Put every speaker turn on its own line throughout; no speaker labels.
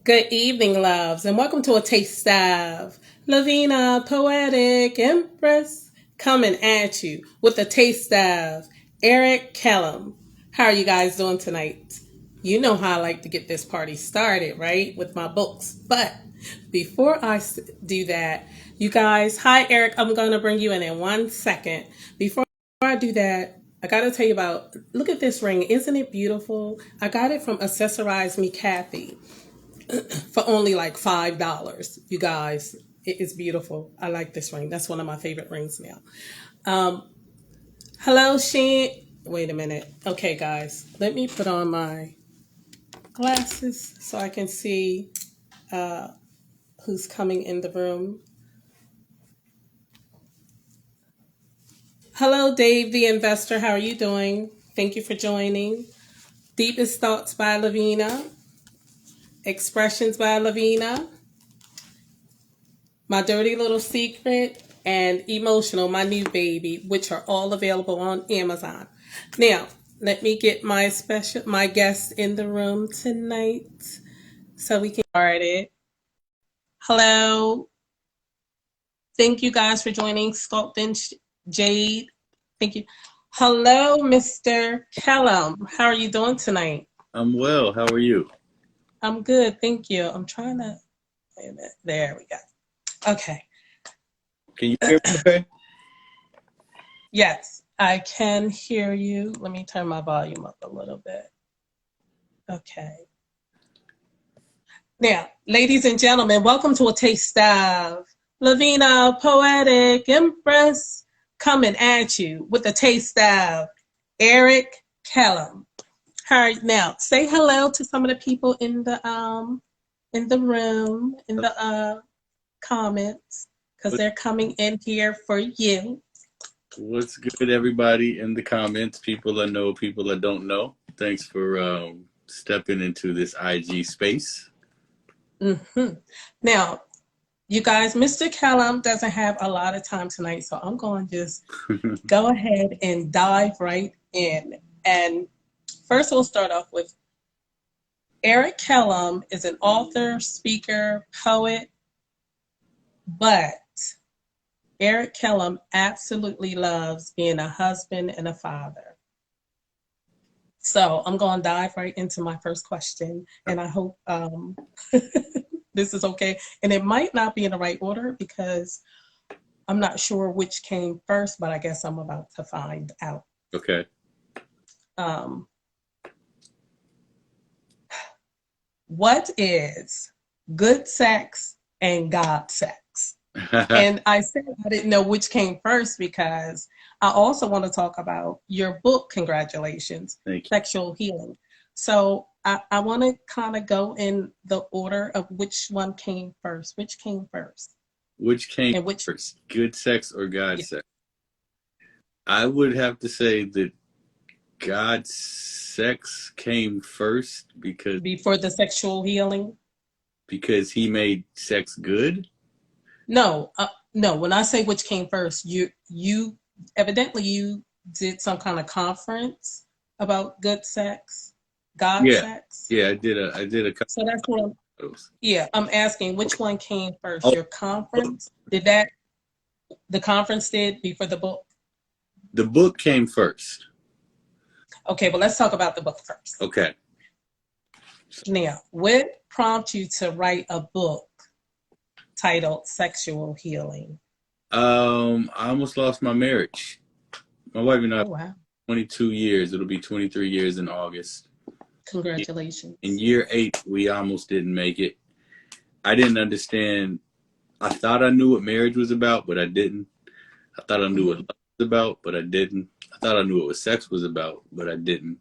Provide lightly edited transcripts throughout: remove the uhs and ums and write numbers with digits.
Good evening, loves, and welcome to a taste of Lavina, Poetic, Empress, coming at you with a taste of Eric Kellum. How are you guys doing tonight? You know how I like to get this party started, right? With my books. But before I do that, you guys, hi, Eric, I'm going to bring you in 1 second. Before I do that, I got to tell you about, look at this ring. Isn't it beautiful? I got it from Accessorize Me Kathy for only like $5. You guys, it is beautiful. I like this ring. That's one of my favorite rings now. Hello, Sheen. Wait a minute. Okay, guys, let me put on my glasses so I can see who's coming in the room. Hello, Dave, the investor. How are you doing? Thank you for joining. Deepest Thoughts by Lavina. Expressions by Lavina. My Dirty Little Secret, and Emotional, my new baby, which are all available on Amazon. Now, let me get my guest in the room tonight so we can start it. Hello. Thank you guys for joining. Sculptin Jade. Thank you. Hello, Mr. Kellum. How are you doing tonight?
I'm well. How are you?
I'm good. Thank you. I'm trying to, wait a minute. There we go. Okay.
Can you hear me okay?
Yes, I can hear you. Let me turn my volume up a little bit. Okay. Now, ladies and gentlemen, welcome to a taste of Lavina, Poetic, Empress, coming at you with a taste of Eric Kellum. Now, say hello to some of the people in the room, in the comments, because they're coming in here for you.
What's good, everybody in the comments? People I know, people I don't know. Thanks for stepping into this IG space.
Now, you guys, Mr. Kellum doesn't have a lot of time tonight, so I'm going to just go ahead and dive right in. And first, we'll start off with Eric Kellum is an author, speaker, poet, but Eric Kellum absolutely loves being a husband and a father. So I'm going to dive right into my first question, and I hope this is okay. And it might not be in the right order because I'm not sure which came first, but I guess I'm about to find out.
Okay.
What is good sex and God sex? And I said I didn't know which came first because I also want to talk about your book, congratulations, Sexual Healing. So I want to kind of go in the order of which one came first. Which came first?
Which came first, good sex or God sex? I would have to say that God sex came first because...
Before the sexual healing?
Because he made sex good?
No, no. When I say which came first, you evidently you did some kind of conference about good sex, God sex.
Yeah, I did a couple.
So that's what I'm asking, which one came first? Your conference? The conference did before the book?
The book came first.
Okay, well, let's talk about the book first.
Okay.
Now, what prompted you to write a book titled Sexual Healing?
I almost lost my marriage. My wife and I, 22 years. It'll be 23 years in August.
Congratulations.
In year 8, we almost didn't make it. I didn't understand. I thought I knew what marriage was about, but I didn't. I thought I knew what love was about, but I didn't. I thought I knew what sex was about, but I didn't.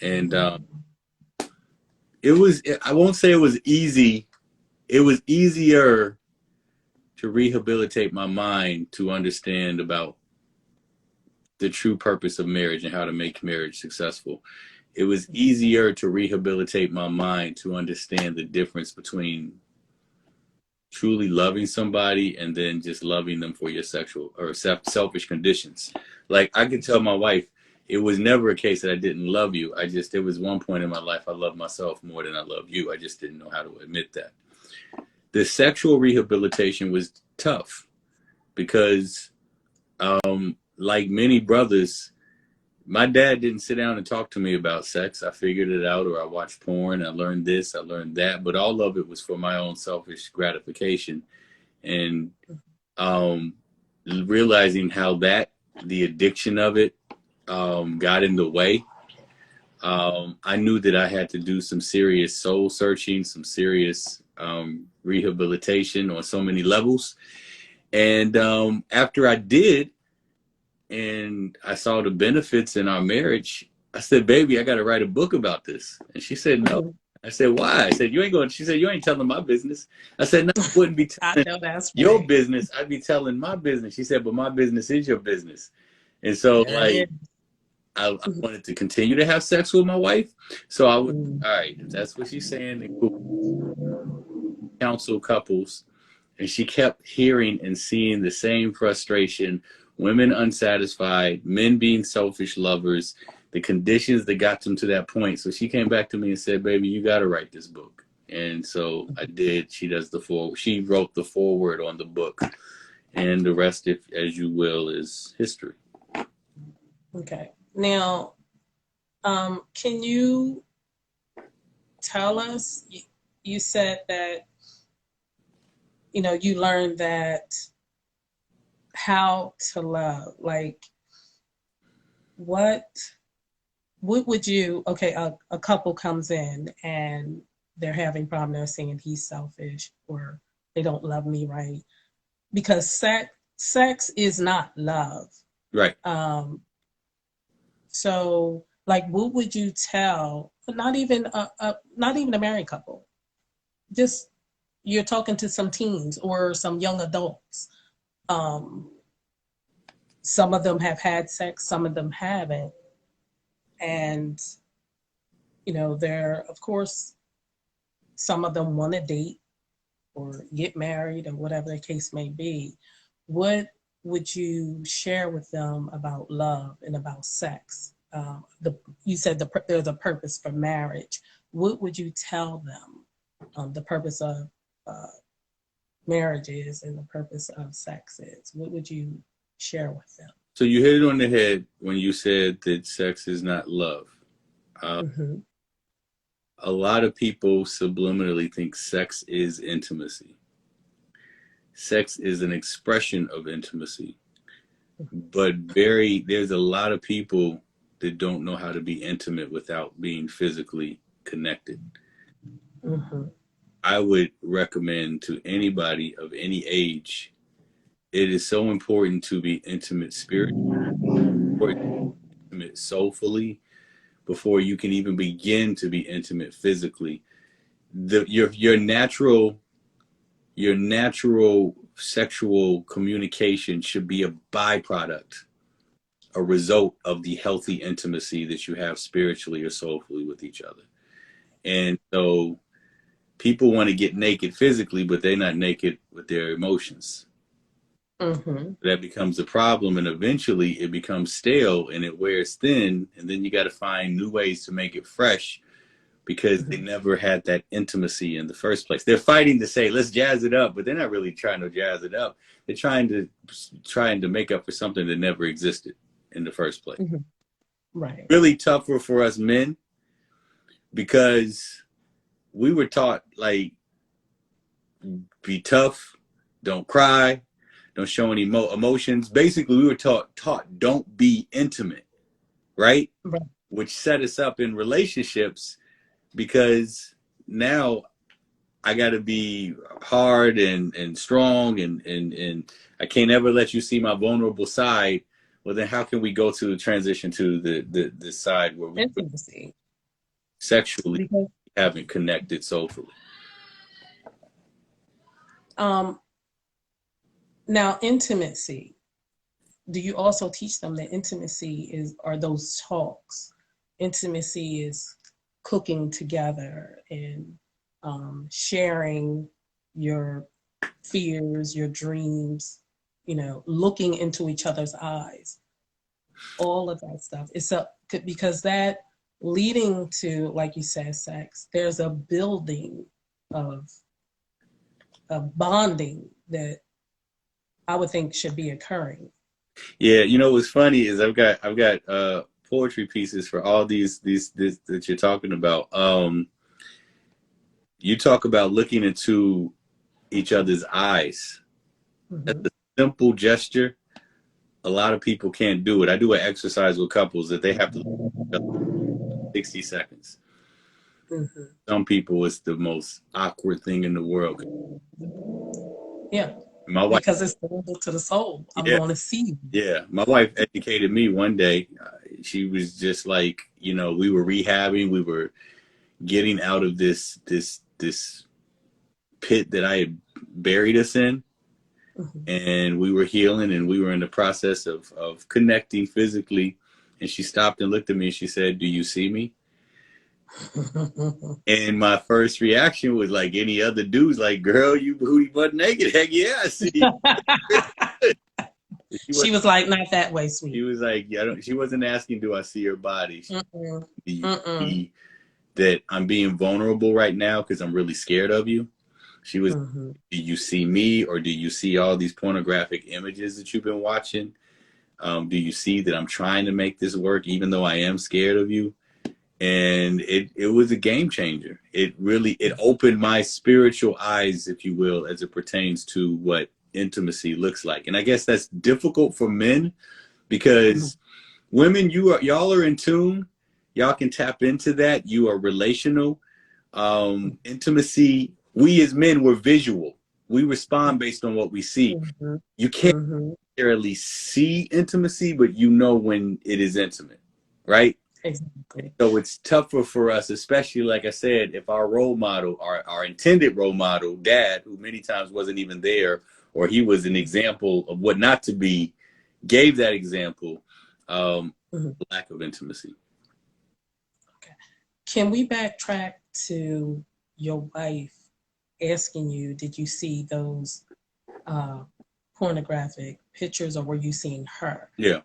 And I won't say it was easy. It was easier to rehabilitate my mind to understand about the true purpose of marriage and how to make marriage successful. It was easier to rehabilitate my mind to understand the difference between truly loving somebody and then just loving them for your sexual or selfish conditions. Like, I could tell my wife, it was never a case that I didn't love you. There was one point in my life I loved myself more than I loved you. I just didn't know how to admit that. The sexual rehabilitation was tough because, like many brothers, my dad didn't sit down and talk to me about sex. I figured it out, or I watched porn. I learned this, I learned that, but all of it was for my own selfish gratification. And realizing how the addiction of it got in the way, I knew that I had to do some serious soul searching, some serious rehabilitation on so many levels. And after I did, and I saw the benefits in our marriage, I said, baby, I got to write a book about this. And she said, no. I said, why? I said, you ain't going. She said, you ain't telling my business. I said, no, I wouldn't be telling your business. I'd be telling my business. She said, but my business is your business. And so, like, I wanted to continue to have sex with my wife. So I was, all right, if that's what she's saying, counsel couples. And she kept hearing and seeing the same frustration, women unsatisfied, men being selfish lovers, the conditions that got them to that point. So she came back to me and said, baby, you got to write this book. And so I did. She wrote the foreword on the book. And the rest, if as you will, is history.
Okay. Now, can you tell us, you said that, you learned that how to love, like, what would you, okay, a couple comes in and they're having problem, they're saying he's selfish or they don't love me right, because sex is not love.
Right.
So, like, what would you tell, not even a married couple, just you're talking to some teens or some young adults. Some of them have had sex, some of them haven't. And, they're, of course, some of them want to date or get married or whatever the case may be. What would you share with them about love and about sex? You said there's a purpose for marriage. What would you tell them the purpose of marriage is and the purpose of sex is? What would you share with them?
So you hit it on the head when you said that sex is not love. A lot of people subliminally think sex is intimacy. Sex is an expression of intimacy. But there's a lot of people that don't know how to be intimate without being physically connected. I would recommend to anybody of any age, it is so important to be intimate spiritually, intimate soulfully, before you can even begin to be intimate physically. Your natural sexual communication should be a byproduct, a result of the healthy intimacy that you have spiritually or soulfully with each other. And so people want to get naked physically, but they're not naked with their emotions. That becomes a problem, and eventually it becomes stale and it wears thin, and then you got to find new ways to make it fresh because they never had that intimacy in the first place. They're fighting to say, let's jazz it up, but they're not really trying to jazz it up. They're trying to make up for something that never existed in the first place.
Right.
Really tougher for us men because we were taught, like, be tough, don't cry, don't show any emotions. Basically, we were taught don't be intimate, right? Which set us up in relationships because now I got to be hard and strong and I can't ever let you see my vulnerable side. Well, then how can we go to transition to the side where we
intimacy
sexually haven't connected soulfully?
Now, intimacy. Do you also teach them that intimacy are those talks? Intimacy is cooking together and sharing your fears, your dreams, looking into each other's eyes. all of that stuff. It's a because that leading to, like you said, sex. There's a building of bonding that I would think should be occurring.
Yeah, you know what's funny is I've got poetry pieces for all these this that you're talking about. You talk about looking into each other's eyes. That's
Mm-hmm.
a simple gesture. A lot of people can't do it. I do an exercise with couples that they have to look 60 seconds.
Mm-hmm.
Some people, it's the most awkward thing in the world.
Yeah,
My wife,
because it's the window to the soul. I'm
yeah,
going to see you.
yeah. My wife educated me one day. She was just like, you know, we were rehabbing, we were getting out of this pit that I had buried us in,
Mm-hmm.
and we were healing, and we were in the process of connecting physically. And she stopped and looked at me, and she said, "Do you see me?" And my first reaction was like any other dude's, like, "Girl, you booty butt naked." Heck yeah, I see. She was
She was like, not that way,
she
sweet.
was like, yeah, I don't, she wasn't asking, "Do I see your body?" She,
Mm-mm.
"Do you
Mm-mm.
see that I'm being vulnerable right now because I'm really scared of you?" She was,
Mm-hmm.
"Do you see me, or do you see all these pornographic images that you've been watching? Do you see that I'm trying to make this work even though I am scared of you?" And it was a game changer. It opened my spiritual eyes, if you will, as it pertains to what intimacy looks like. And I guess that's difficult for men because women, y'all are in tune. Y'all can tap into that. You are relational. Intimacy, we as men, we're visual. We respond based on what we see.
Mm-hmm.
You can't
Mm-hmm.
necessarily see intimacy, but you know when it is intimate, right?
Exactly.
So it's tougher for us, especially like I said, if our role model, our intended role model, dad, who many times wasn't even there, or he was an example of what not to be, gave that example,
Mm-hmm.
lack of intimacy.
Okay. Can we backtrack to your wife asking you, did you see those uh, pornographic pictures or were you seeing her?
Yeah.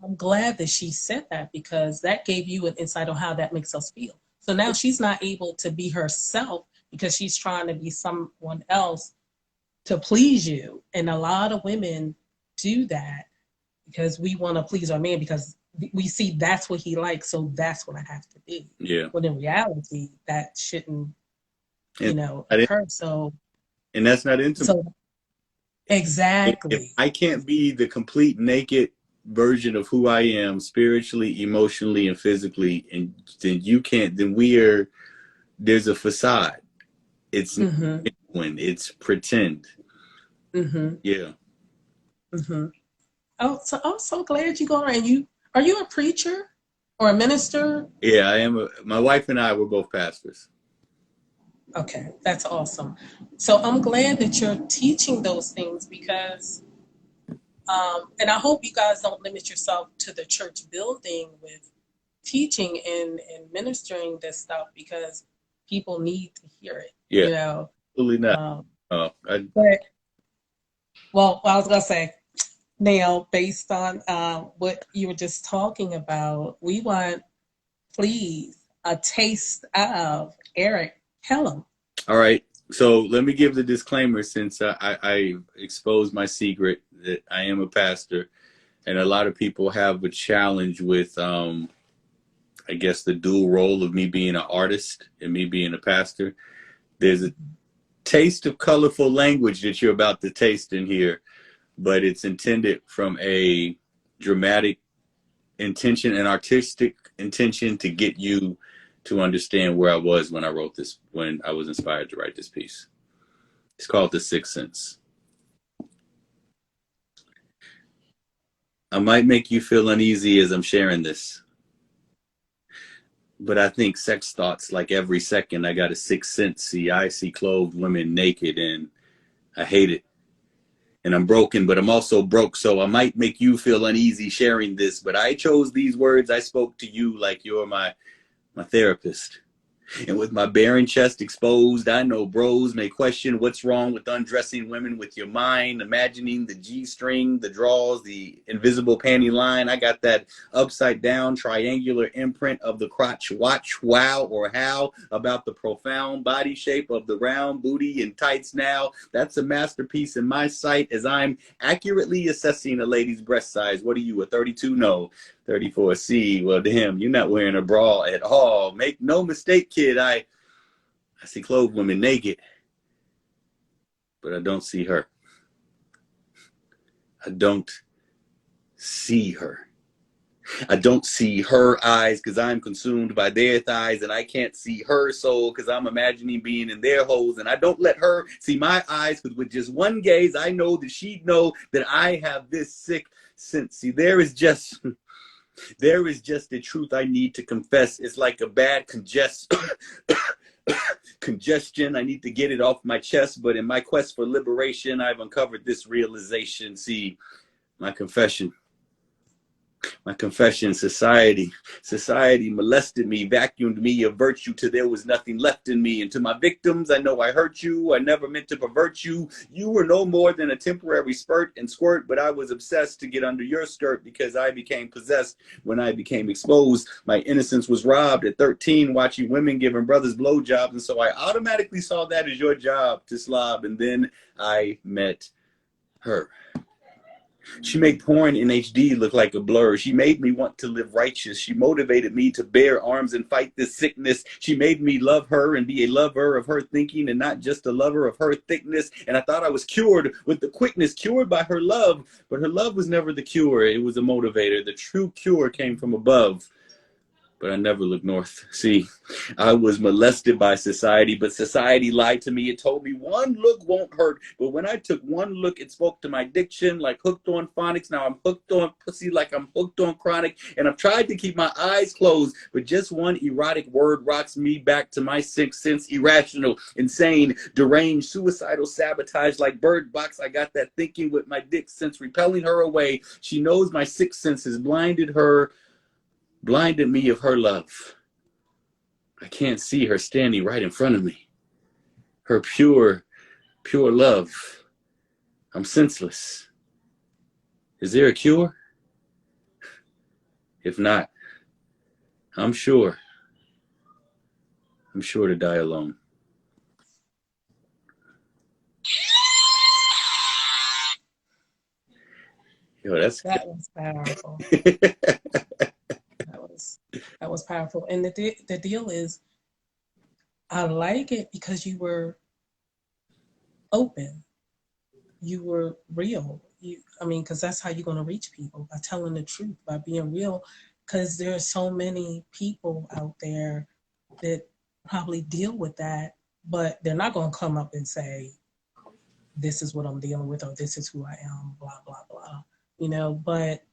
I'm glad that she said that because that gave you an insight on how that makes us feel. So now she's not able to be herself because she's trying to be someone else to please you. And a lot of women do that because we want to please our man because we see that's what he likes, so that's what I have to do.
Yeah.
When in reality, that shouldn't,
And,
occur. So,
and that's not intimate.
so
If
exactly.
I can't be the complete naked version of who I am spiritually, emotionally, and physically, and then you can't, then there's a facade. It's not
Mm-hmm.
genuine, it's pretend.
Mm-hmm.
Yeah.
Mm-hmm. Oh, so I'm so glad you go around. Are you a preacher or a minister?
Yeah, I am. My wife and I were both pastors.
Okay, that's awesome. So I'm glad that you're teaching those things because, and I hope you guys don't limit yourself to the church building with teaching and ministering this stuff because people need to hear it.
Yeah, absolutely not.
Um,
Uh, I,
but well, I was gonna say now, based on what you were just talking about, we want please a taste of Eric Kellum.
all right. So let me give the disclaimer since I exposed my secret that I am a pastor, and a lot of people have a challenge with, I guess, the dual role of me being an artist and me being a pastor. There's a taste of colorful language that you're about to taste in here, but it's intended from a dramatic intention and artistic intention to get you to understand where I was when I wrote this, when I was inspired to write this piece. It's called The Sixth Sense. I might make you feel uneasy as I'm sharing this, but I think sex thoughts like every second. I got a sixth sense. See, I see clothed women naked and I hate it. And I'm broken, but I'm also broke. So I might make you feel uneasy sharing this, but I chose these words. I spoke to you like you're my therapist. And with my barren chest exposed, I know bros may question what's wrong with undressing women with your mind, imagining the G string, the draws, the invisible panty line. I got that upside down triangular imprint of the crotch. Watch, wow, or how about the profound body shape of the round booty and tights now. That's a masterpiece in my sight as I'm accurately assessing a lady's breast size. What are you, a 32? No. 34C. Well, damn, you're not wearing a bra at all. Make no mistake, kid. I see clothed women naked, but I don't see her. I don't see her. I don't see her eyes because I'm consumed by their thighs, and I can't see her soul because I'm imagining being in their holes, and I don't let her see my eyes because with just one gaze, I know that she'd know that I have this sick sense. See, there is just a truth I need to confess. It's like a bad congestion. I need to get it off my chest, but in my quest for liberation, I've uncovered this realization. See, my confession, society molested me, vacuumed me of virtue till there was nothing left in me. And to my victims, I know I hurt you. I never meant to pervert you. You were no more than a temporary spurt and squirt, but I was obsessed to get under your skirt because I became possessed when I became exposed. My innocence was robbed at 13, watching women giving brothers blowjobs. And so I automatically saw that as your job to slob. And then I met her. She made porn in HD look like a blur. She made me want to live righteous. She motivated me to bear arms and fight this sickness. She made me love her and be a lover of her thinking and not just a lover of her thickness. And I thought I was cured with the quickness, cured by her love. But her love was never the cure. It was a motivator. The true cure came from above. But I never looked north. See, I was molested by society, but society lied to me. It told me one look won't hurt. But when I took one look, it spoke to my diction like hooked on phonics. Now I'm hooked on pussy like I'm hooked on chronic. And I've tried to keep my eyes closed, but just one erotic word rocks me back to my sixth sense. Irrational, insane, deranged, suicidal, sabotage like Bird Box. I got that thinking with my dick sense, repelling her away. She knows my sixth sense has blinded me of her love. I can't see her standing right in front of me. Her pure love. I'm senseless. Is there a cure? If not, I'm sure to die alone. Yo,
that was powerful. That was powerful. And the deal is, I like it because you were open, you were real. Because that's how you're going to reach people, by telling the truth, by being real. Because there are so many people out there that probably deal with that, but they're not going to come up and say, "This is what I'm dealing with," or "This is who I am," blah blah blah. But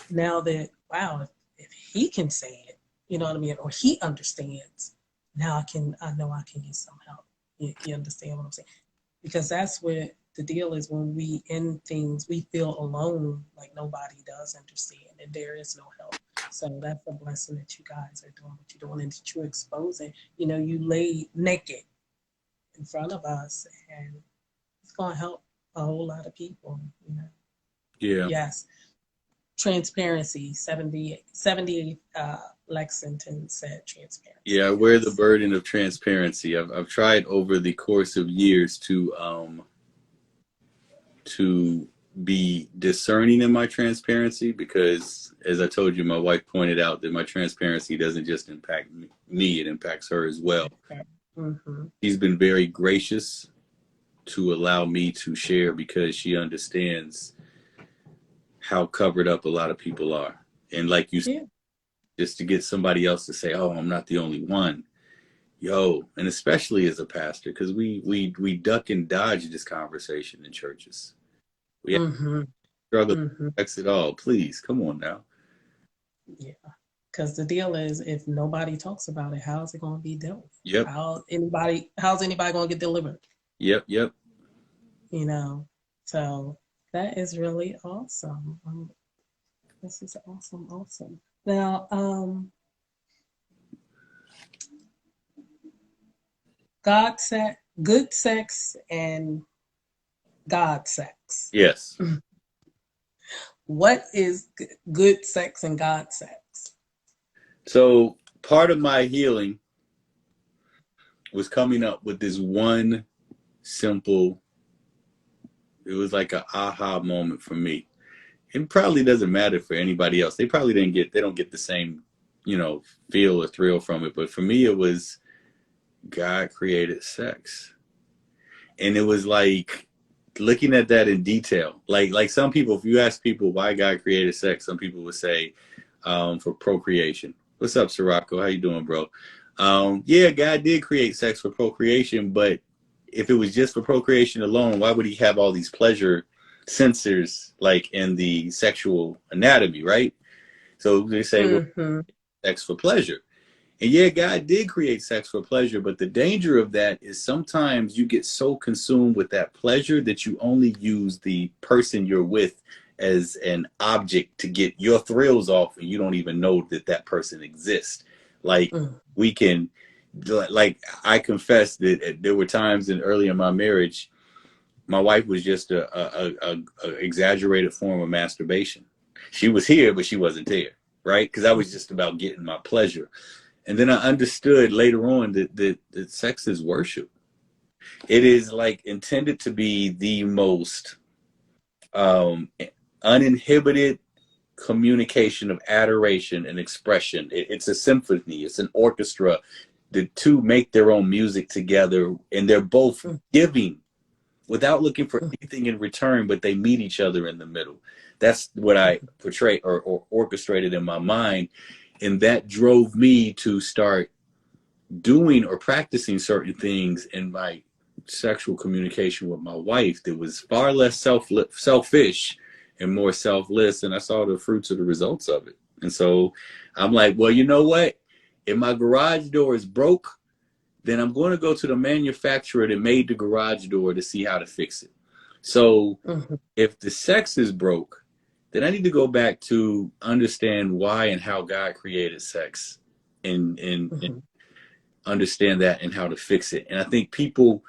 now that, wow, if he can say it, you know what I mean, or he understands, now I know I can get some help. You understand what I'm saying? Because that's what the deal is. When we end things, we feel alone, like nobody does understand, and there is no help. So that's a blessing that you guys are doing what you're doing, and that you're exposing. You lay naked in front of us, and it's going to help a whole lot of people.
Yeah.
Yes. Transparency. 70 Lexington said transparency.
Yeah, I wear the burden of transparency. I've tried over the course of years to be discerning in my transparency, because, as I told you, my wife pointed out that my transparency doesn't just impact me, it impacts her as well.
Mm-hmm.
She's been very gracious to allow me to share because she understands how covered up a lot of people are. And like you said, just to get somebody else to say, "Oh, I'm not the only one." Yo, and especially as a pastor, because we duck and dodge this conversation in churches. We struggle to fix it all. Please, come on now.
Yeah, because the deal is, if nobody talks about it, how's it going to be dealt with?
Yep.
How's anybody going to get delivered?
Yep.
So that is really awesome. This is awesome. Now, God sex, good sex, and God sex.
Yes.
What is good sex and God sex?
So part of my healing was coming up with this one simple, it was like an aha moment for me. It probably doesn't matter for anybody else. They probably they don't get the same, feel or thrill from it. But for me, it was God created sex. And it was like looking at that in detail. Like some people, if you ask people why God created sex, some people would say for procreation. What's up, Sirocco? How you doing, bro? Yeah, God did create sex for procreation, but if it was just for procreation alone, why would he have all these pleasure sensors like in the sexual anatomy, right? So they say, well,
Mm-hmm.
sex for pleasure. And yeah, God did create sex for pleasure, but the danger of that is sometimes you get so consumed with that pleasure that you only use the person you're with as an object to get your thrills off, and you don't even know that that person exists. Like
Mm.
we can, like I confess that there were times early in my marriage, my wife was just a exaggerated form of masturbation. She was here, but she wasn't there, right? Because I was just about getting my pleasure. And then I understood later on that sex is worship. It is like intended to be the most um, uninhibited communication of adoration and expression. It's a symphony, it's an orchestra. The two make their own music together, and they're both giving without looking for anything in return, but they meet each other in the middle. That's what I portray or orchestrated in my mind. And that drove me to start doing or practicing certain things in my sexual communication with my wife that was far less selfish and more selfless, and I saw the fruits of the results of it. And so I'm like, well, you know what, if my garage door is broke, then I'm going to go to the manufacturer that made the garage door to see how to fix it. So if the sex is broke, then I need to go back to understand why and how God created sex, and understand that and how to fix it. And I think people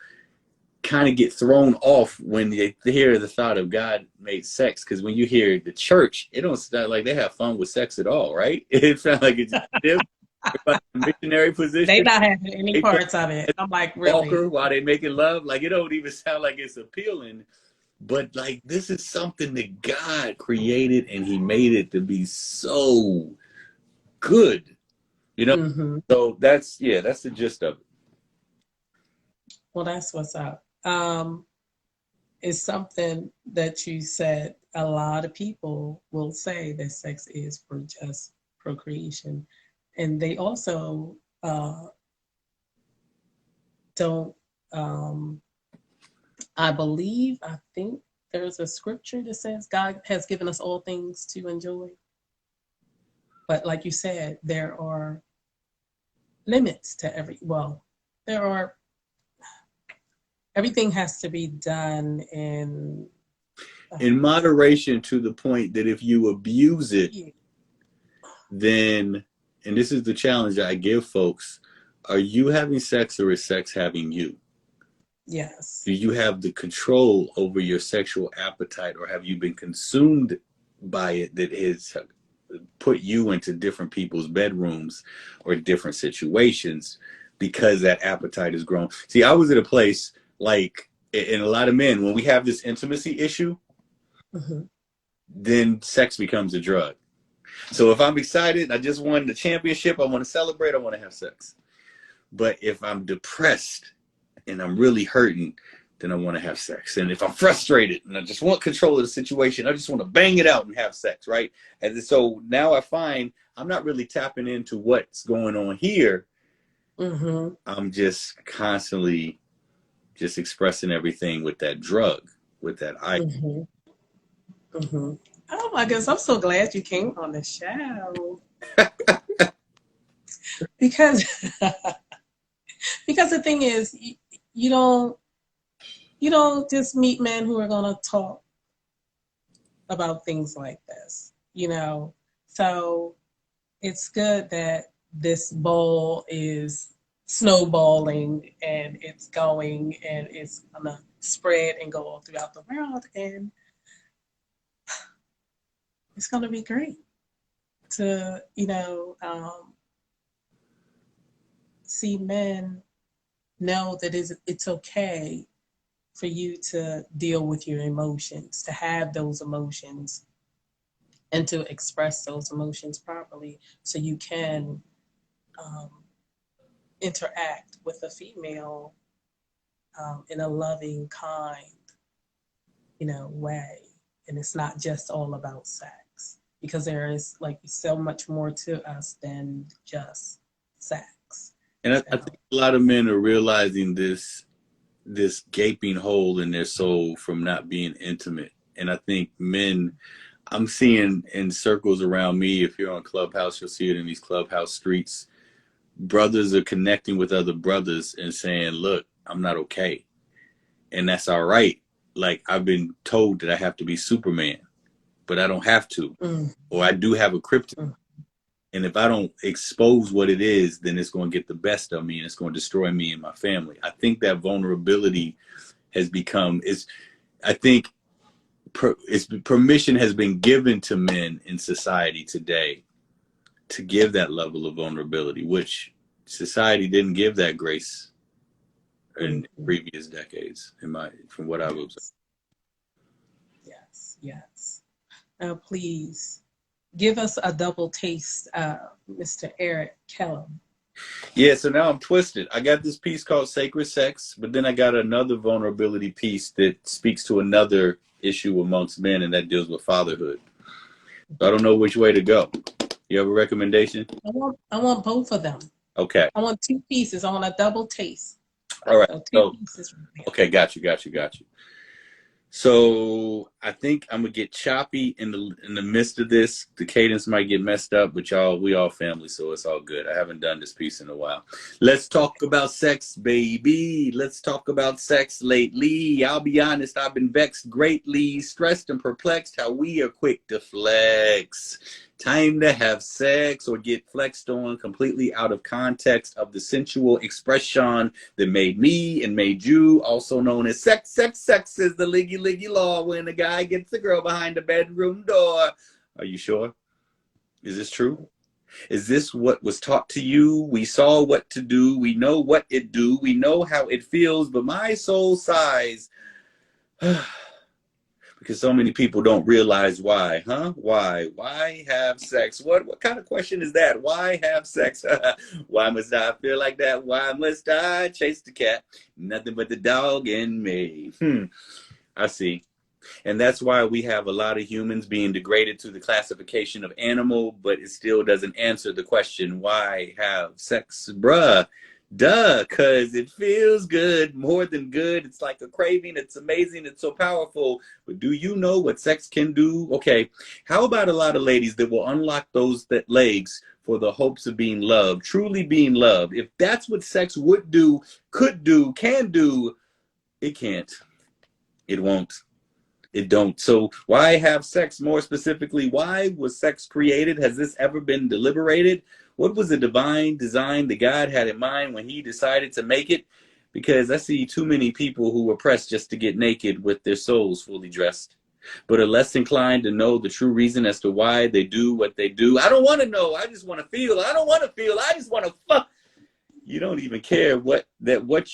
kind of get thrown off when they hear the thought of God made sex, because when you hear the church, it don't sound like they have fun with sex at all, right? It sounds like it's a missionary
They
position.
not having any
They play
parts of it. I'm like,
Walker
really?
while they making love. Like it don't even sound like it's appealing. But like this is something that God created, and he made it to be so good. You know?
Mm-hmm.
So that's the gist of it.
Well, that's what's up. It's something that you said. A lot of people will say that sex is for just procreation, and they also don't. Um, I think there's a scripture that says God has given us all things to enjoy. But like you said, there are limits to there are, everything has to be done
In moderation, to the point that if you abuse it,
yeah.
then, and this is the challenge that I give folks, are you having sex or is sex having you?
Yes.
Do you have the control over your sexual appetite, or have you been consumed by it that has put you into different people's bedrooms or different situations because that appetite has grown? See, I was at a place like, in a lot of men, when we have this intimacy issue, then sex becomes a drug. So if I'm excited, I just won the championship, I want to celebrate, I want to have sex. But if I'm depressed and I'm really hurting, then I want to have sex. And if I'm frustrated and I just want control of the situation, I just want to bang it out and have sex, right? And so now I find I'm not really tapping into what's going on here. I'm just constantly just expressing everything with that drug, with that I.
Oh my goodness, I'm so glad you came on the show. Because because the thing is, you don't you don't just meet men who are gonna talk about things like this. So it's good that this bowl is snowballing, and it's going, and it's gonna spread and go all throughout the world, and it's gonna be great to see men know that it's okay for you to deal with your emotions, to have those emotions, and to express those emotions properly, so you can um, interact with a female in a loving, kind, way. And it's not just all about sex, because there is like so much more to us than just sex.
And I think a lot of men are realizing this gaping hole in their soul from not being intimate. And I think men, I'm seeing in circles around me, if you're on Clubhouse, you'll see it in these Clubhouse streets. Brothers are connecting with other brothers and saying, look, I'm not okay. And that's all right. Like, I've been told that I have to be Superman, but I don't have to. Or I do have a kryptonite. And if I don't expose what it is, then it's going to get the best of me and it's going to destroy me and my family. I think that vulnerability has become, I think permission has been given to men in society today to give that level of vulnerability, which society didn't give that grace in previous decades, from what I've observed.
Yes. Now, please give us a double taste, Mr. Eric Kellum.
Yeah, so now I'm twisted. I got this piece called Sacred Sex, but then I got another vulnerability piece that speaks to another issue amongst men, and that deals with fatherhood. So I don't know which way to go. You have a recommendation?
I want both of them.
Okay.
I want two pieces. I want a double taste.
All right. So, okay, got you. So I think I'm gonna get choppy in the midst of this. The cadence might get messed up, but we all family, so it's all good. I haven't done this piece in a while. Let's talk about sex, baby. Let's talk about sex lately. I'll be honest, I've been vexed greatly, stressed and perplexed how we are quick to flex. Time to have sex or get flexed on completely out of context of the sensual expression that made me and made you, also known as sex. Sex is the liggy law when a guy gets a girl behind the bedroom door. Are you sure? Is this true? Is this what was taught to you? We saw what to do. We know what it do. We know how it feels, but my soul sighs. Because so many people don't realize why, huh? Why have sex? What kind of question is that? Why have sex? Why must I feel like that? Why must I chase the cat? Nothing but the dog in me. I see. And that's why we have a lot of humans being degraded to the classification of animal, but it still doesn't answer the question, why have sex? Bruh. Duh, because it feels good, more than good. It's like a craving. It's amazing. It's so powerful. But do you know what sex can do? Okay, how about a lot of ladies that will unlock those legs for the hopes of being loved, truly being loved? If that's what sex would do, could do, can do, it can't. It won't. It don't. So why have sex? More specifically, why was sex created? Has this ever been deliberated? What was the divine design that God had in mind when he decided to make it? Because I see too many people who were pressed just to get naked with their souls fully dressed, but are less inclined to know the true reason as to why they do what they do. I don't want to know. I just want to feel. I don't want to feel. I just want to fuck. You don't even care what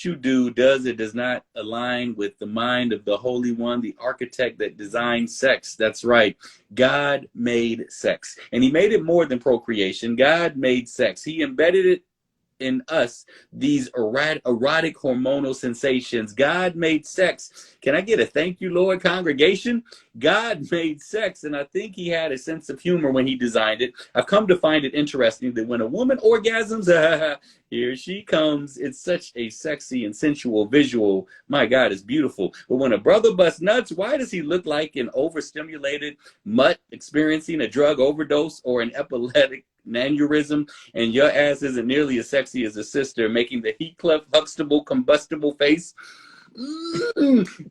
you do does or does not align with the mind of the Holy One, the architect that designed sex. That's right. God made sex. And he made it more than procreation. God made sex. He embedded it in us, these erotic hormonal sensations. God made sex. Can I get a thank you, Lord, congregation? God made sex, and I think he had a sense of humor when he designed it. I've come to find it interesting that when a woman orgasms, here she comes. It's such a sexy and sensual visual. My God, it's beautiful. But when a brother busts nuts, why does he look like an overstimulated mutt experiencing a drug overdose or an epileptic aneurysm, and your ass isn't nearly as sexy as a sister making the Heathcliff Huxtable combustible face?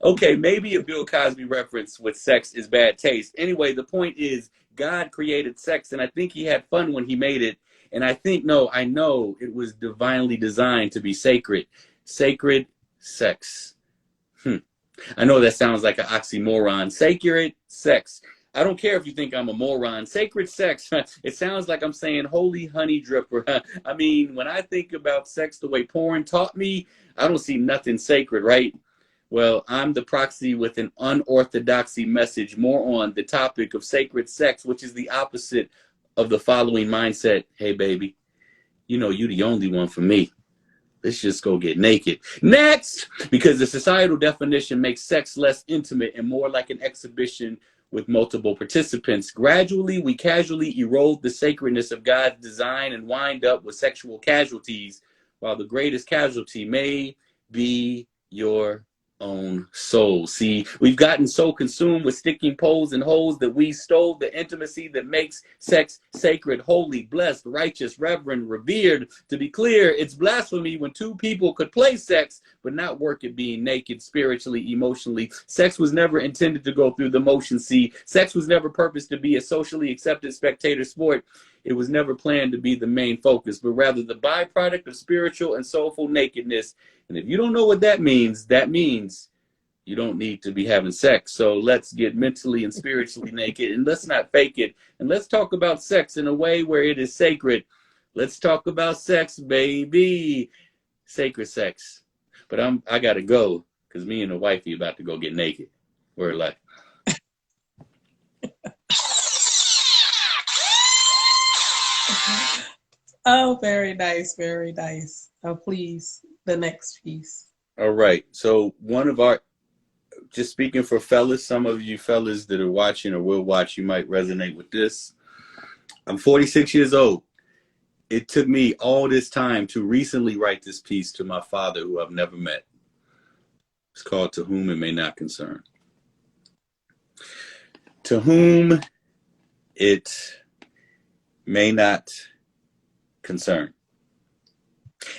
Okay, maybe a Bill Cosby reference with sex is bad taste. Anyway, the point is God created sex, and I think he had fun when he made it. And I think, no, I know it was divinely designed to be sacred. Sacred sex. I know that sounds like an oxymoron. Sacred sex. I don't care if you think I'm a moron. Sacred sex. It sounds like I'm saying holy honey dripper. I mean, when I think about sex the way porn taught me, I don't see nothing sacred, right? Well, I'm the proxy with an unorthodoxy message more on the topic of sacred sex, which is the opposite of the following mindset. Hey, baby, you know you the only one for me. Let's just go get naked. Next! Because the societal definition makes sex less intimate and more like an exhibition with multiple participants. Gradually, we casually erode the sacredness of God's design and wind up with sexual casualties, while the greatest casualty may be your own soul. See, we've gotten so consumed with sticking poles and holes that we stole the intimacy that makes sex sacred, holy, blessed, righteous, reverend, revered. To be clear, it's blasphemy when two people could play sex but not work at being naked spiritually, emotionally. Sex was never intended to go through the motions. See, sex was never purposed to be a socially accepted spectator sport. It was never planned to be the main focus, but rather the byproduct of spiritual and soulful nakedness. And if you don't know what that means you don't need to be having sex. So let's get mentally and spiritually naked, and let's not fake it. And let's talk about sex in a way where it is sacred. Let's talk about sex, baby. Sacred sex. But I gotta go, because me and the wifey about to go get naked. We're like,
Oh, very nice, very nice. Oh, please, the next piece.
all right. So just speaking for fellas, some of you fellas that are watching or will watch, you might resonate with this. I'm 46 years old. It took me all this time to recently write this piece to my father, who I've never met. It's called To Whom It May Not Concern. To whom it may not concern.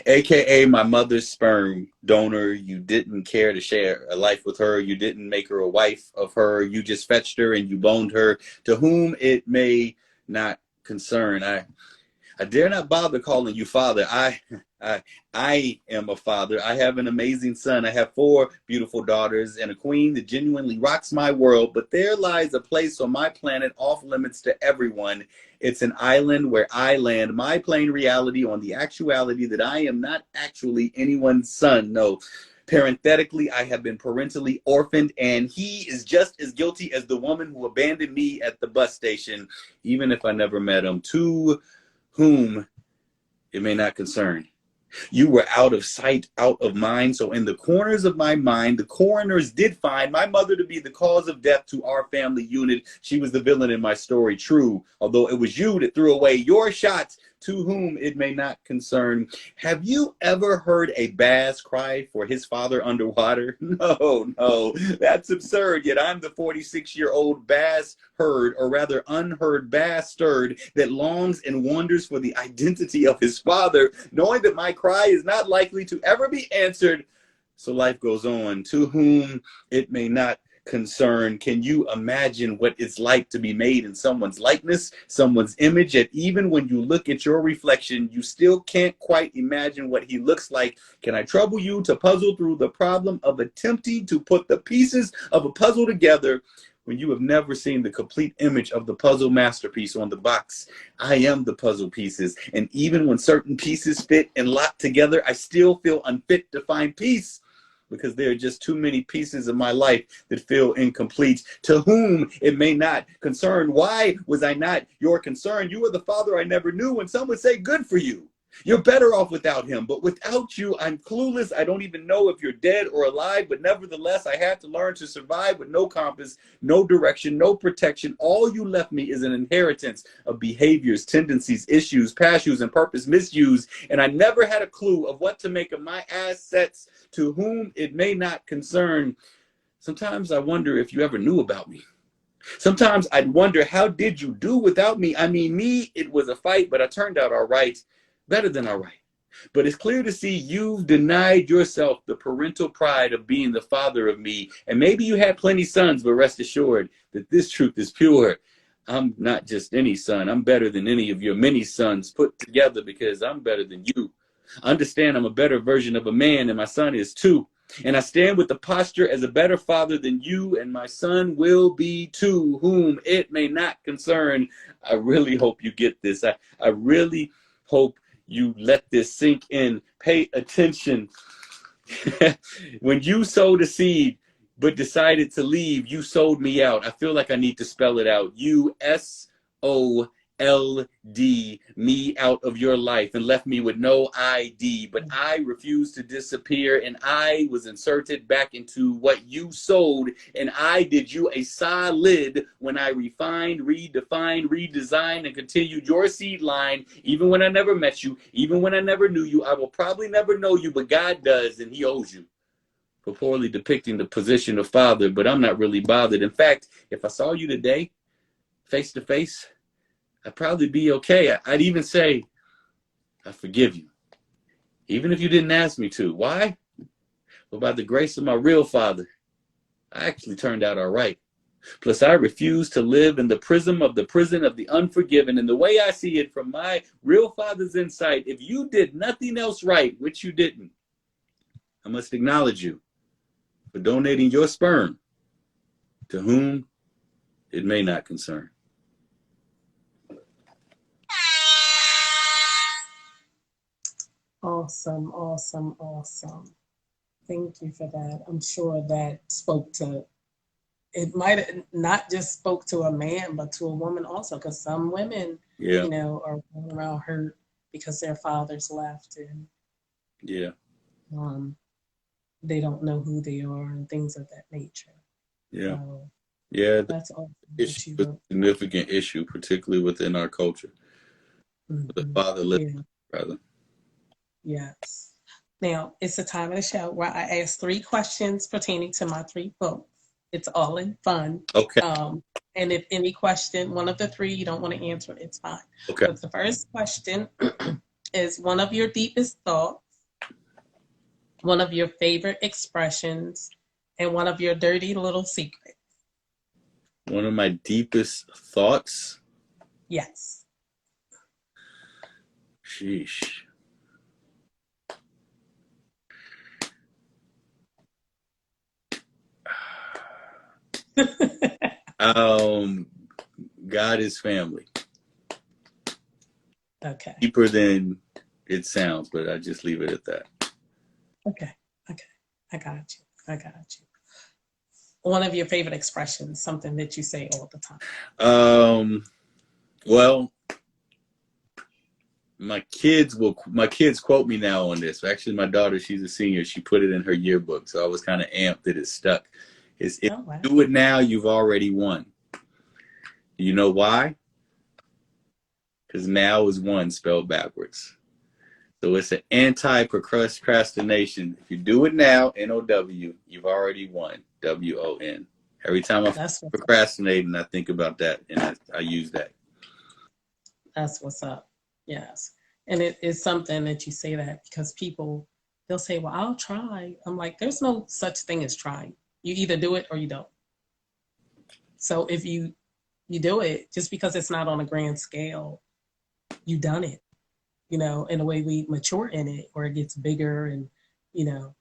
AKA my mother's sperm donor. You didn't care to share a life with her. You didn't make her a wife of her. You just fetched her and you boned her. To whom it may not concern. I dare not bother calling you father. I am a father. I have an amazing son. I have 4 beautiful daughters and a queen that genuinely rocks my world. But there lies a place on my planet off limits to everyone. It's an island where I land my plain reality on the actuality that I am not actually anyone's son. No. Parenthetically, I have been parentally orphaned, and he is just as guilty as the woman who abandoned me at the bus station, even if I never met him. To whom it may not concern. You were out of sight, out of mind. So in the corners of my mind, the coroners did find my mother to be the cause of death to our family unit. She was the villain in my story, true. Although it was you that threw away your shots. To whom it may not concern. Have you ever heard a bass cry for his father underwater? No, that's absurd. Yet I'm the 46-year-old bass heard, or rather unheard bastard, that longs and wonders for the identity of his father, knowing that my cry is not likely to ever be answered. So life goes on. To whom it may not concern. Can you imagine what it's like to be made in someone's likeness, someone's image? Yet even when you look at your reflection, you still can't quite imagine what he looks like. Can I trouble you to puzzle through the problem of attempting to put the pieces of a puzzle together when you have never seen the complete image of the puzzle masterpiece on the box? I am the puzzle pieces, and even when certain pieces fit and lock together, I still feel unfit to find peace, because there are just too many pieces of my life that feel incomplete. To whom it may not concern. Why was I not your concern? You were the father I never knew, and some would say good for you. You're better off without him, but without you, I'm clueless. I don't even know if you're dead or alive, but nevertheless, I had to learn to survive with no compass, no direction, no protection. All you left me is an inheritance of behaviors, tendencies, issues, passions, and purpose misuse, and I never had a clue of what to make of my assets. To whom it may not concern. Sometimes I wonder if you ever knew about me. Sometimes I'd wonder, how did you do without me? I mean, it was a fight, but I turned out all right. Better than all right. But it's clear to see you've denied yourself the parental pride of being the father of me. And maybe you had plenty sons, but rest assured that this truth is pure. I'm not just any son. I'm better than any of your many sons put together because I'm better than you. Understand I'm a better version of a man and my son is too. And I stand with the posture as a better father than you and my son will be too, whom it may not concern. I really hope you get this. I really hope you let this sink in. Pay attention. When you sowed a seed but decided to leave, you sold me out. I feel like I need to spell it out. USOLD, me out of your life and left me with no ID. But I refused to disappear and I was inserted back into what you sold. And I did you a solid when I refined, redefined, redesigned, and continued your seed line. Even when I never met you, even when I never knew you, I will probably never know you, but God does, and He owes you for poorly depicting the position of father, but I'm not really bothered. In fact, if I saw you today, face to face, I'd probably be okay. I'd even say, I forgive you, even if you didn't ask me to. Why? Well, by the grace of my real father, I actually turned out all right. Plus, I refuse to live in the prison of the unforgiven. And the way I see it from my real father's insight, if you did nothing else right, which you didn't, I must acknowledge you for donating your sperm to whom it may not concern.
Awesome, awesome, awesome. Thank you for that. I'm sure that spoke to, it might have not just spoke to a man, but to a woman also, because some women,
Yeah,
you know, are going around hurt because their fathers left and
yeah,
um, they don't know who they are and things of that nature.
yeah,
So
yeah. The
that's awesome
issue
that you
is a
wrote.
significant issue, particularly within our culture. The
Mm-hmm.
fatherless,
Yeah,
rather.
yes. Now it's the time of the show where I ask 3 questions pertaining to my 3 books. It's all in fun.
Okay,
Um, and if any question, one of the 3 you don't want to answer, it's fine.
okay.
But the first question is one of your deepest thoughts, one of your favorite expressions, and one of your dirty little secrets.
One of my deepest thoughts.
Yes.
Sheesh. Um, God is family.
Okay.
Deeper than it sounds, but I just leave it at that.
Okay. Okay. I got you. I got you. One of your favorite expressions, something that you say all the time.
Well, my kids quote me now on this. Actually, my daughter, she's a senior. She put it in her yearbook, so I was kind of amped that it stuck. Is if
Oh, wow.
you do it now, you've already won. You know why? Because now is one spelled backwards. So it's an anti-procrastination. If you do it now, N-O-W, you've already won, W-O-N. Every time I
That's what's up.
procrastinate and I think about that, and I use that.
That's what's up. Yes. And it is something that you say that because people, they'll say, well, I'll try. I'm like, there's no such thing as trying. You either do it or you don't. So if you do it, just because it's not on a grand scale, you done it, you know, in a way we mature in it or it gets bigger and, you know,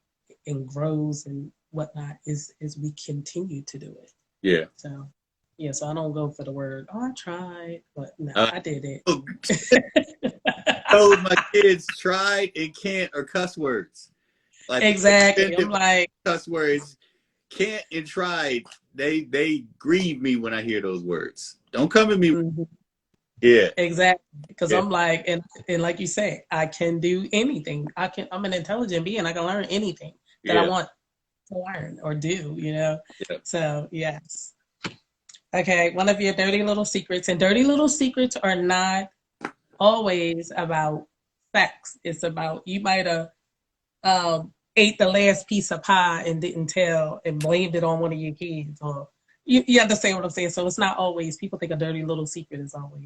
and grows and whatnot is we continue to do it.
Yeah.
So yeah, so I don't go for the word, oh, I tried, but no,
Uh,
I did it.
told my kids tried and can't are cuss words. Like
Exactly. I'm
extended
like,
cuss words, can't and tried. They grieve me when I hear those words. Don't come at me.
mhm,
Yeah,
exactly. Because
yeah,
I'm like, and like you say, I can do anything. I'm an intelligent being. I can learn anything that I
yeah,
want to learn or do, you know?
yeah.
So yes. Okay, one of your dirty little secrets, and dirty little secrets are not always about sex. It's about you might have ate the last piece of pie and didn't tell and blamed it on one of your kids, or you understand what I'm saying. So it's not always people think a dirty little secret is always.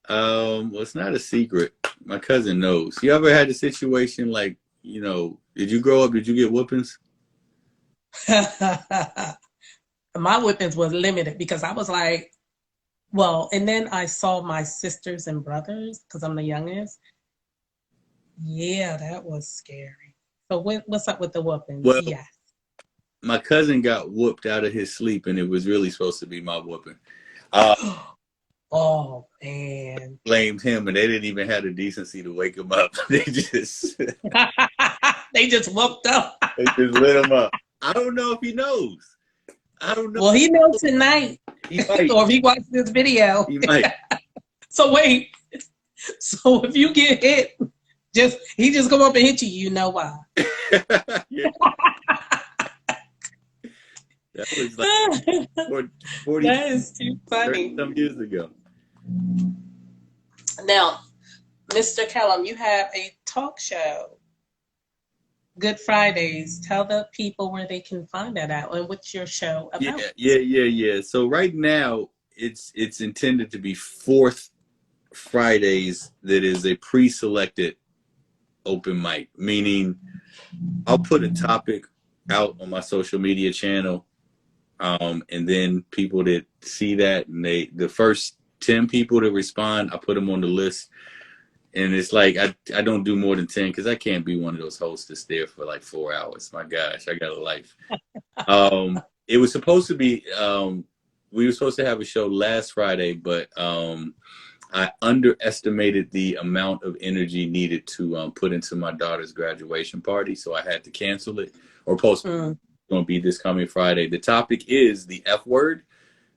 Well, it's not a secret. My cousin knows. You ever had a situation like, did you grow up? Did you get whoopings?
My whippings was limited because I was like Well, and then I saw my sisters and brothers because I'm the youngest. Yeah, that was scary. So what's up with the whoopings?
Well,
Yes.
my cousin got whooped out of his sleep, and it was really supposed to be my whooping. Uh,
Oh man.
Blamed him, and they didn't even have the decency to wake him up. They just
They just whooped up.
they just lit him up. I don't know if he knows. I don't know.
Well, he knows tonight.
He might.
Or if he watches this video.
He might.
So wait. So if you get hit, he just come up and hit you, you know why.
Yeah. That was like 40
That is too funny.
some years ago.
Now, Mr. Kellum, you have a talk show, Good Fridays. Tell the people where they can find that out and what's your show about.
Yeah. So right now it's intended to be fourth Fridays that is a pre-selected open mic, meaning I'll put a topic out on my social media channel, and then people that see that, and the first 10 people that respond, I put them on the list. And it's like I don't do more than 10 because I can't be one of those hosts that's there for like 4 hours. My gosh, I got a life. It was supposed to be we were supposed to have a show last Friday, but I underestimated the amount of energy needed to put into my daughter's graduation party, so I had to cancel it or postpone. It's going to be this coming Friday. The topic is the F word,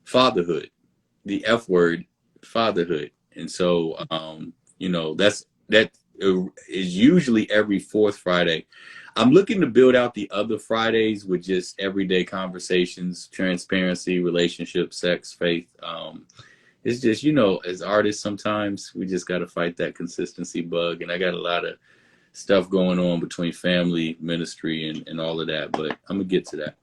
fatherhood. The F word, fatherhood, and so that is usually every fourth Friday. I'm looking to build out the other Fridays with just everyday conversations, transparency, relationship, sex, faith. It's just, as artists, sometimes we just got to fight that consistency bug. And I got a lot of stuff going on between family, ministry, and all of that. But I'm going to get to that.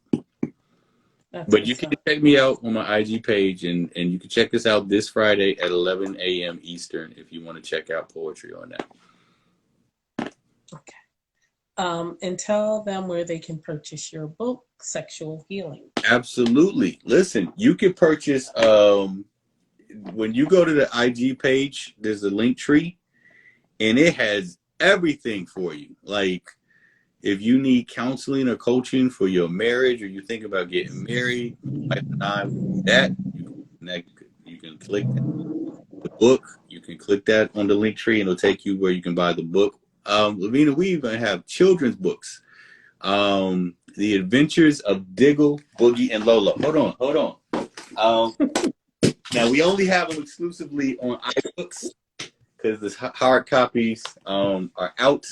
But you can check me out on my IG page, and you can check us out this Friday at 11 a.m. Eastern if you want to check out poetry on that.
Okay. And tell them where they can purchase your book, Sexual Healing.
Absolutely. Listen, you can purchase, when you go to the IG page, there's a link tree, and it has everything for you. Like, if you need counseling or coaching for your marriage, or you think about getting married, you can click the book. You can click that on the link tree, and it'll take you where you can buy the book. Lavina, we even have children's books. The Adventures of Diggle, Boogie, and Lola. Hold on. Now, we only have them exclusively on iBooks because the hard copies are out.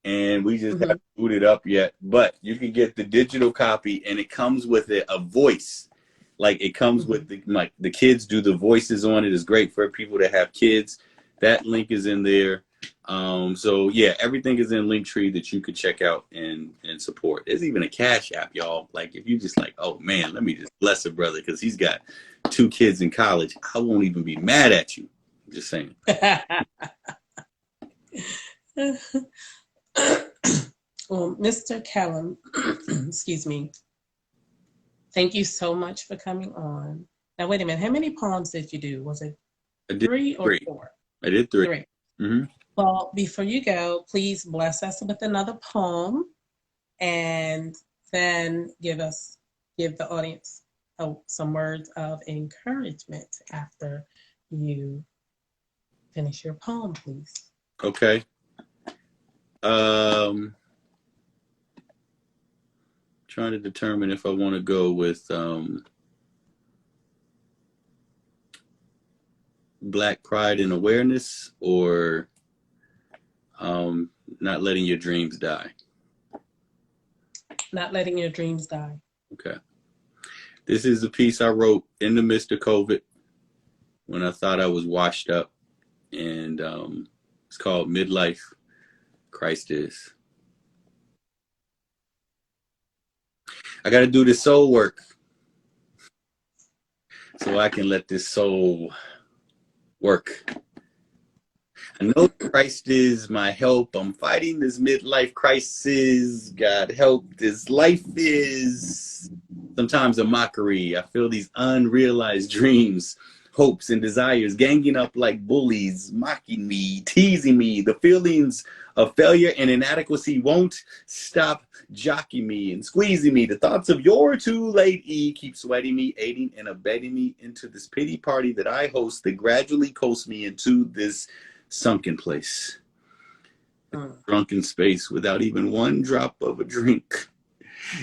And we just haven't booted up yet, but you can get the digital copy, and it comes with a voice. Like, it comes with the kids do the voices on it. It's great for people that have kids. That link is in there. So yeah, everything is in Linktree that you could check out and support. There's even a Cash App, y'all. Like, if you just like, oh man, let me just bless a brother because he's got 2 kids in college, I won't even be mad at you. I'm just saying.
Well, Mr. Kellum, excuse me. Thank you so much for coming on. Now, wait a minute. How many poems did you do? Was it 3 or 4?
I did 3.
Well, before you go, please bless us with another poem, and then give the audience some words of encouragement after you finish your poem, please.
Okay. Trying to determine if I want to go with Black Pride and Awareness or Not Letting Your Dreams Die.
Not Letting Your Dreams Die.
Okay. This is a piece I wrote in the midst of COVID when I thought I was washed up, and it's called Midlife Christ Is. I got to do this soul work so I can let this soul work. I know Christ is my help. I'm fighting this midlife crisis. God help, this life is sometimes a mockery. I feel these unrealized dreams hopes and desires, ganging up like bullies, mocking me, teasing me. The feelings of failure and inadequacy won't stop jocking me and squeezing me. The thoughts of you're too late keep sweating me, aiding and abetting me into this pity party that I host that gradually coasts me into this sunken place. Drunken space without even one drop of a drink.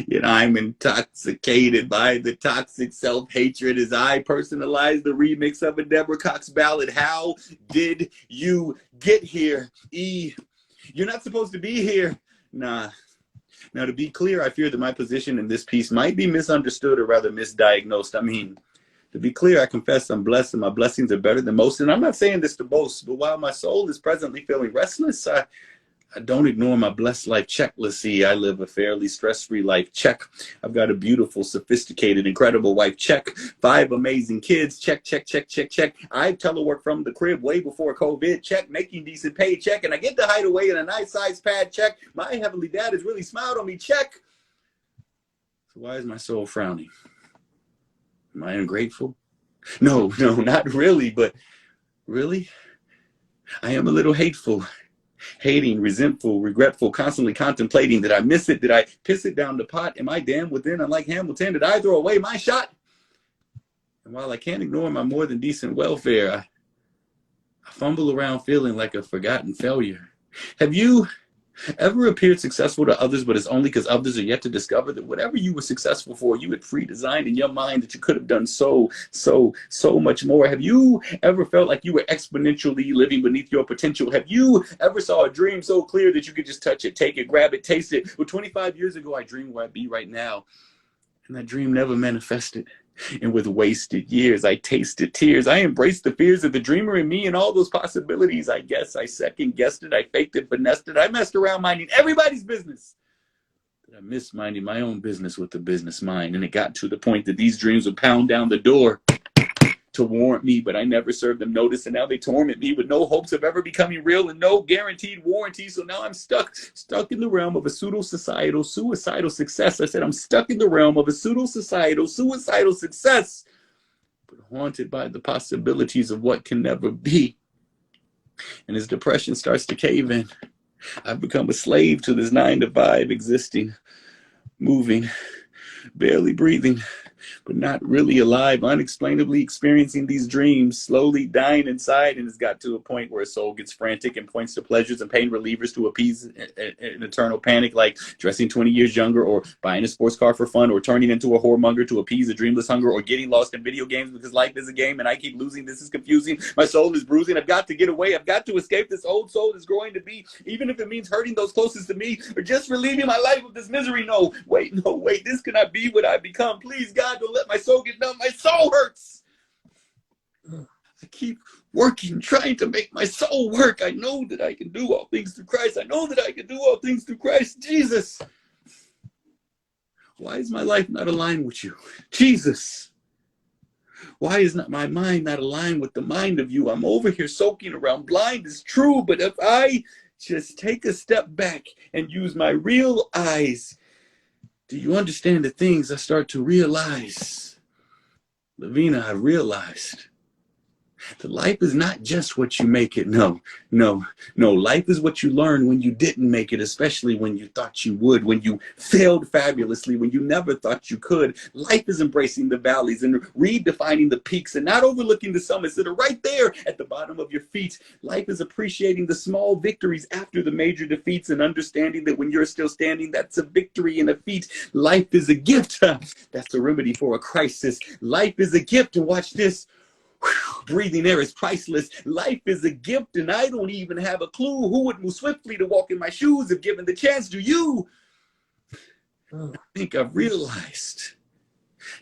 Yet I'm intoxicated by the toxic self-hatred as I personalize the remix of a Deborah Cox ballad. How did you get here? You're not supposed to be here. Nah. Now, to be clear, I fear that my position in this piece might be misunderstood or rather misdiagnosed. I mean, to be clear, I confess I'm blessed and my blessings are better than most. And I'm not saying this to boast, but while my soul is presently feeling restless, I don't ignore my blessed life checklist. See, I live a fairly stress-free life. Check. I've got a beautiful, sophisticated, incredible wife. Check. 5 amazing kids. Check, check, check, check, check. I telework from the crib way before COVID. Check. Making decent pay. Check. And I get to hide away in a nice size pad. Check. My heavenly dad has really smiled on me. Check. So why is my soul frowning? Am I ungrateful? No, not really, but really? I am a little hateful. Hating, resentful, regretful, constantly contemplating. Did I miss it? Did I piss it down the pot? Am I damned within? Unlike Hamilton, did I throw away my shot? And while I can't ignore my more than decent welfare, I fumble around feeling like a forgotten failure. Have you ever appeared successful to others, but it's only because others are yet to discover that whatever you were successful for, you had pre-designed in your mind that you could have done so much more? Have you ever felt like you were exponentially living beneath your potential? Have you ever saw a dream so clear that you could just touch it, take it, grab it, taste it? Well, 25 years ago, I dreamed where I'd be right now, and that dream never manifested. And with wasted years, I tasted tears. I embraced the fears of the dreamer in me and all those possibilities. I guess I second guessed it. I faked it, finessed it. I messed around minding everybody's business. But I missed minding my own business with the business mind. And it got to the point that these dreams would pound down the door to warrant me, but I never served them notice. And now they torment me with no hopes of ever becoming real and no guaranteed warranty. So now I'm stuck in the realm of a pseudo-societal, suicidal success. I said I'm stuck in the realm of a pseudo-societal, suicidal success, but haunted by the possibilities of what can never be. And as depression starts to cave in, I've become a slave to this 9-to-5 existing, moving, barely breathing, but not really alive, unexplainably experiencing these dreams, slowly dying inside. And it's got to a point where a soul gets frantic and points to pleasures and pain relievers to appease an eternal panic, like dressing 20 years younger, or buying a sports car for fun, or turning into a whoremonger to appease a dreamless hunger, or getting lost in video games because life is a game and I keep losing. This is confusing. My soul is bruising. I've got to get away. I've got to escape this old soul that's growing to be, even if it means hurting those closest to me or just relieving my life of this misery. No, wait, this cannot be what I've become. Please, God, don't let my soul get numb. My soul hurts. I keep working, trying to make my soul work. I know that I can do all things through Christ. I know that I can do all things through Christ. Jesus, why is my life not aligned with you? Jesus, why is not my mind not aligned with the mind of you? I'm over here soaking around blind. It's true, but if I just take a step back and use my real eyes, do you understand the things I start to realize? Lavina, I realized that life is not just what you make it. No. Life is what you learn when you didn't make it, especially when you thought you would, when you failed fabulously, when you never thought you could. Life is embracing the valleys and redefining the peaks and not overlooking the summits that are right there at the bottom of your feet. Life is appreciating the small victories after the major defeats and understanding that when you're still standing, that's a victory and a feat. Life is a gift. That's a remedy for a crisis. Life is a gift, and watch this. Breathing air is priceless. Life is a gift, and I don't even have a clue who would move swiftly to walk in my shoes if given the chance. Do you? I think I've realized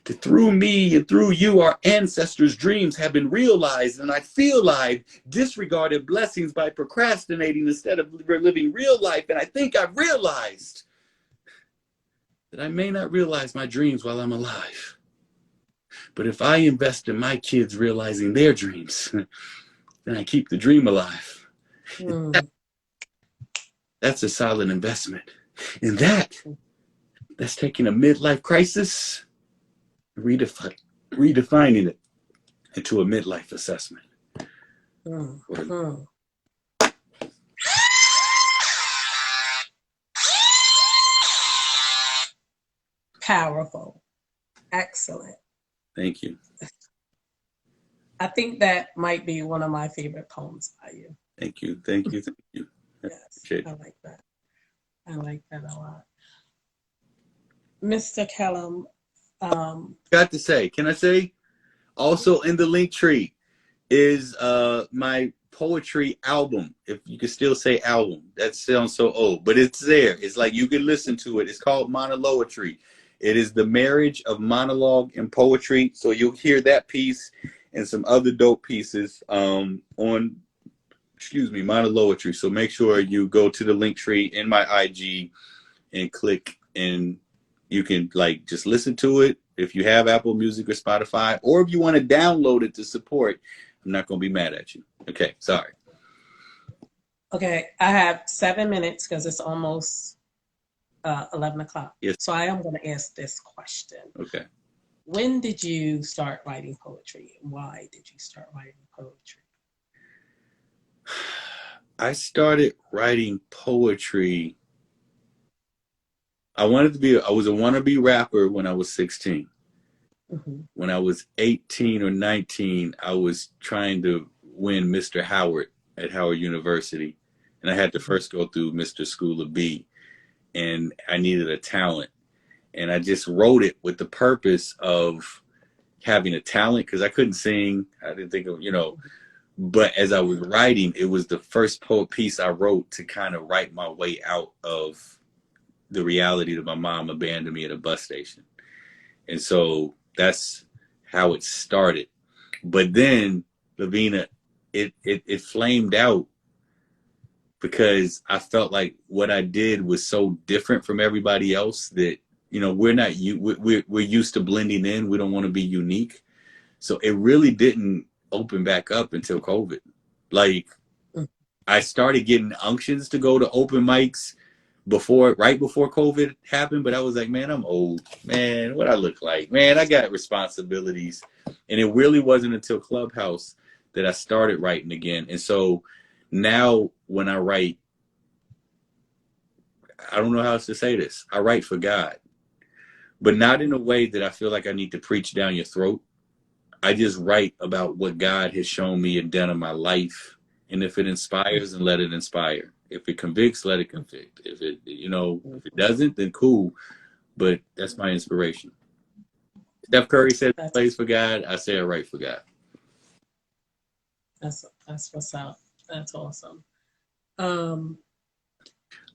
that through me and through you, our ancestors' dreams have been realized, and I feel I've disregarded blessings by procrastinating instead of living real life. And I think I've realized that I may not realize my dreams while I'm alive. But if I invest in my kids realizing their dreams, then I keep the dream alive. That's a solid investment. And that's taking a midlife crisis, redefining it, into a midlife assessment.
Mm-hmm. Powerful. Excellent.
Thank you.
I think that might be one of my favorite poems by you.
Thank you. Thank you. Thank you.
Yes, I like that. I like that a lot. Mr. Kellum.
Got to say, can I say, also in the link tree is my poetry album. If you can still say album, that sounds so old, but it's there. It's like you can listen to it. It's called Monoloetry. It is the marriage of monologue and poetry. So you'll hear that piece and some other dope pieces on Monoloetry. So make sure you go to the link tree in my IG and click, and you can like just listen to it if you have Apple Music or Spotify, or if you want to download it to support. I'm not going to be mad at you. Okay, sorry.
Okay, I have 7 minutes because it's almost 11 o'clock.
Yes.
So I am going to ask this question.
Okay.
When did you start writing poetry? Why did you start writing poetry?
I started writing poetry. I was a wannabe rapper when I was 16. Mm-hmm. When I was 18 or 19, I was trying to win Mr. Howard at Howard University. And I had to first go through Mr. School of B. And I needed a talent. And I just wrote it with the purpose of having a talent, because I couldn't sing. I didn't think of, but as I was writing, it was the first poet piece I wrote to kind of write my way out of the reality that my mom abandoned me at a bus station. And so that's how it started. But then, Lavina, it flamed out because I felt like what I did was so different from everybody else that, we're used to blending in. We don't want to be unique. So it really didn't open back up until COVID. Like, I started getting unctions to go to open mics right before COVID happened, but I was like, man, I'm old. Man, what I look like? Man, I got responsibilities. And it really wasn't until Clubhouse that I started writing again. And so now when I write, I don't know how else to say this. I write for God, but not in a way that I feel like I need to preach down your throat. I just write about what God has shown me and done in my life. And if it inspires, then let it inspire. If it convicts, let it convict. If it doesn't, then cool. But that's my inspiration. Steph Curry said he plays for God. I say I write for God.
That's what's up. That's awesome.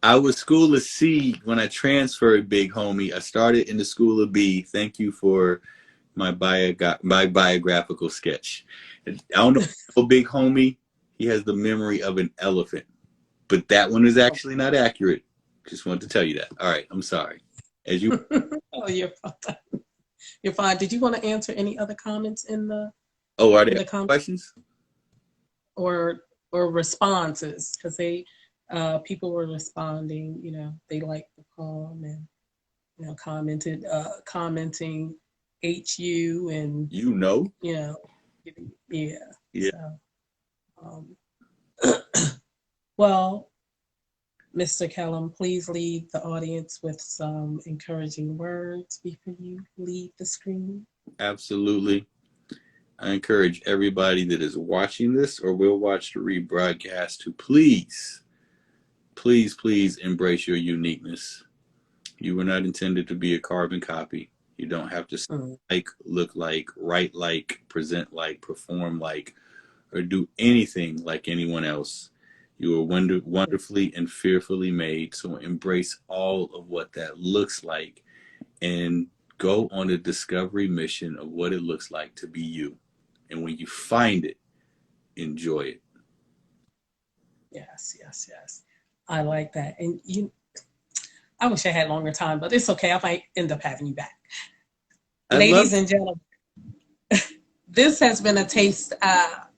I was School of C when I transferred, big homie. I started in the School of B. Thank you for my biographical sketch. I don't know, big homie. He has the memory of an elephant, but that one is actually not accurate. Just wanted to tell you that. All right, I'm sorry. As you.
Oh, you're fine. You're fine. Did you want to answer any other comments in the?
Oh, are there questions?
Or responses? Because people were responding. They liked the poem and commenting HU and yeah. So, well, Mr. Kellum, please leave the audience with some encouraging words before you leave the screen.
Absolutely. I encourage everybody that is watching this or will watch the rebroadcast to please, please, please embrace your uniqueness. You were not intended to be a carbon copy. You don't have to sound like, look like, write like, present like, perform like, or do anything like anyone else. You are wonderfully and fearfully made. So embrace all of what that looks like and go on a discovery mission of what it looks like to be you. And when you find it, enjoy it.
Yes. I like that. And I wish I had longer time, but it's okay. I might end up having you back. Ladies and gentlemen, this has been a taste of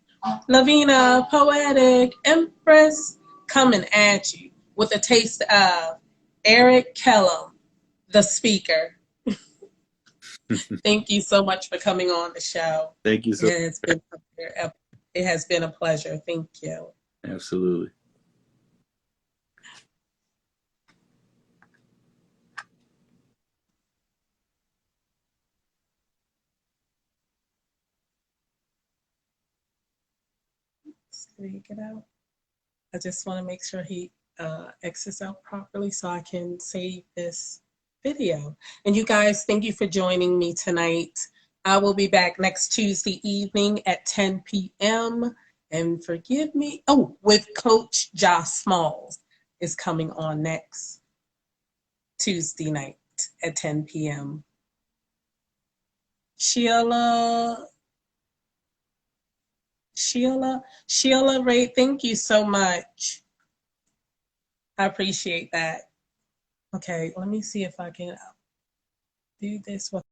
Lavina, Poetic, Empress, coming at you with a taste of Kellum, the speaker. Thank you so much for coming on the show.
Thank you so
It has been it has been a pleasure. Thank you.
Absolutely.
Did he get out? I just want to make sure he exits out properly so I can save this video. And you guys, thank you for joining me tonight. I will be back next Tuesday evening at 10 p.m. And forgive me, oh, with Coach Josh Smalls is coming on next Tuesday night at 10 p.m. Sheila, Sheila Ray, thank you so much. I appreciate that. Okay, let me see if I can do this.